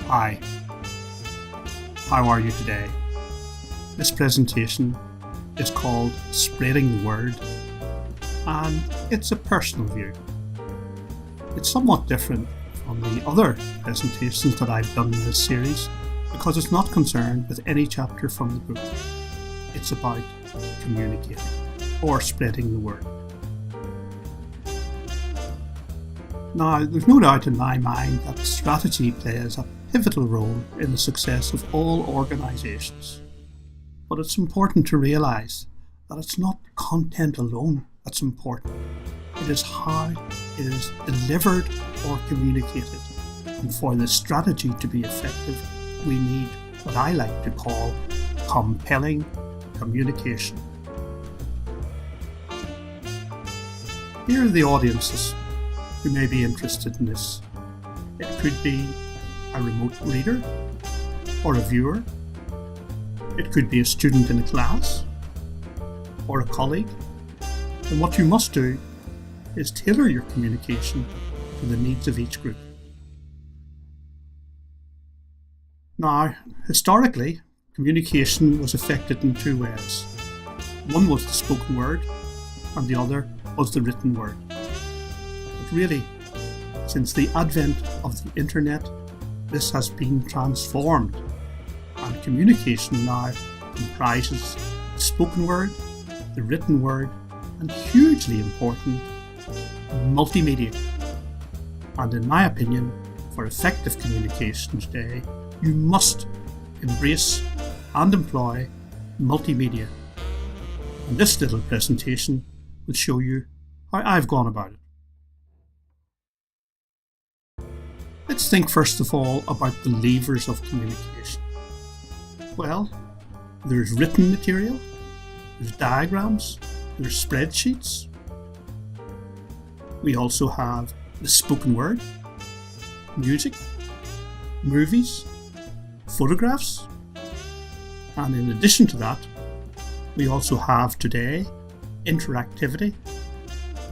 Hi, how are you today? This presentation is called Spreading the Word, and it's a personal view. It's somewhat different from the other presentations that I've done in this series because it's not concerned with any chapter from the book. It's about communicating or spreading the word. Now, there's no doubt in my mind that strategy plays a pivotal role in the success of all organisations. But it's important to realise that it's not content alone that's important. It is how it is delivered or communicated. And for the strategy to be effective, we need what I like to call compelling communication. Here are the audiences who may be interested in this. It could be a remote reader or a viewer. It could be a student in a class or a colleague. And what you must do is tailor your communication to the needs of each group. Now, historically, communication was effected in two ways. One was the spoken word, and the other was the written word. But really, since the advent of the internet, this has been transformed, and communication now comprises the spoken word, the written word, and hugely important, multimedia. And in my opinion, for effective communication today, you must embrace and employ multimedia. And this little presentation will show you how I've gone about it. Let's think first of all about the levers of communication. Well, there's written material, there's diagrams, there's spreadsheets. We also have the spoken word, music, movies, photographs, and in addition to that, we also have today interactivity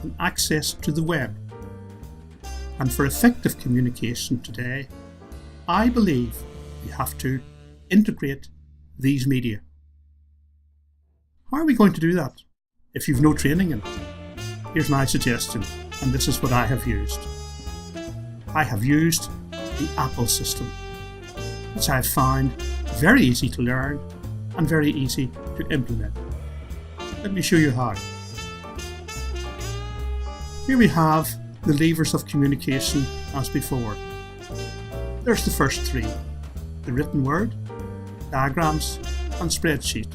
and access to the web. And for effective communication today, I believe we have to integrate these media. How are we going to do that if you've no training in it? Here's my suggestion, and this is what I have used. I have used the Apple system, which I've found very easy to learn and very easy to implement. Let me show you how. Here we have the levers of communication as before. There's the first three: the written word, diagrams, and spreadsheet.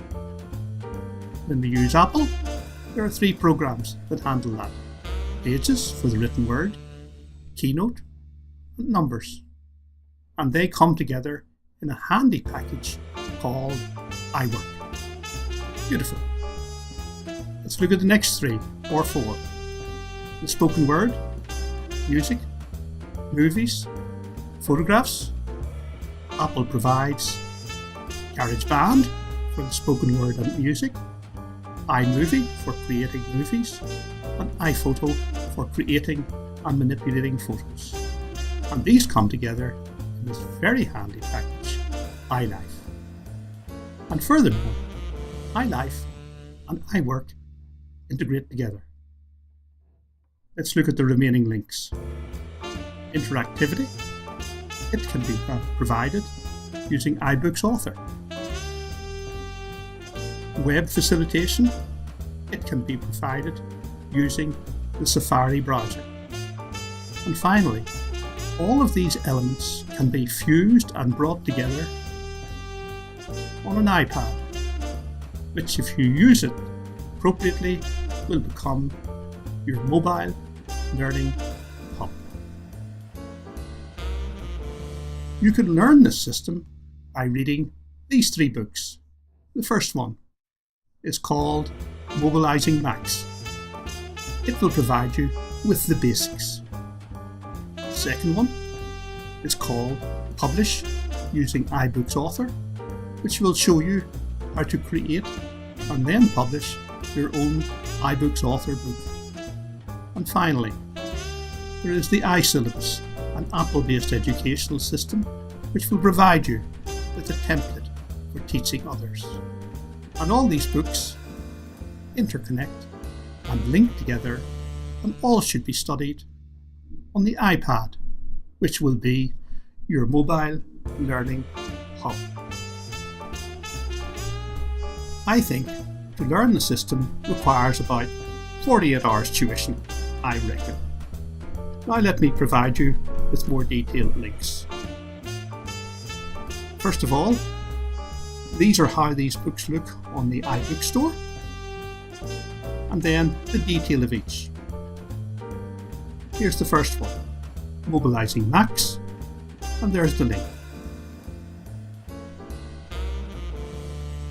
When we use Apple, there are three programs that handle that: Pages for the written word, Keynote, and Numbers. And they come together in a handy package called iWork. Beautiful. Let's look at the next three or four: the spoken word, music, movies, photographs. Apple provides GarageBand for the spoken word and music, iMovie for creating movies, and iPhoto for creating and manipulating photos. And these come together in this very handy package, iLife. And furthermore, iLife and iWork integrate together. Let's look at the remaining links. Interactivity. It can be provided using iBooks Author. Web facilitation. It can be provided using the Safari browser. And finally, all of these elements can be fused and brought together on an iPad, which, if you use it appropriately, will become your mobile learning hub. You can learn this system by reading these three books. The first one is called Mobilizing Max. It will provide you with the basics. The second one is called Publish using iBooks Author, which will show you how to create and then publish your own iBooks Author book. And finally, there is the iSyllabus, an Apple-based educational system which will provide you with a template for teaching others. And all these books interconnect and link together, and all should be studied on the iPad, which will be your mobile learning hub. I think to learn the system requires about 48 hours tuition, I reckon. Now let me provide you with more detailed links. First of all, these are how these books look on the iBookstore, and then the detail of each. Here's the first one, Mobilizing Macs, and there's the link.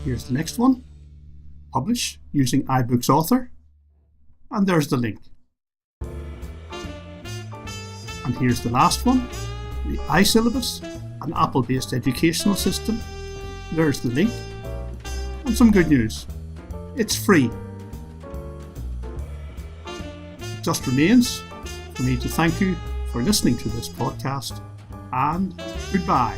Here's the next one, Publish using iBooks Author, and there's the link. And here's the last one, the iSyllabus, an Apple-based educational system. There's the link. And some good news, it's free. It just remains for me to thank you for listening to this podcast, and goodbye.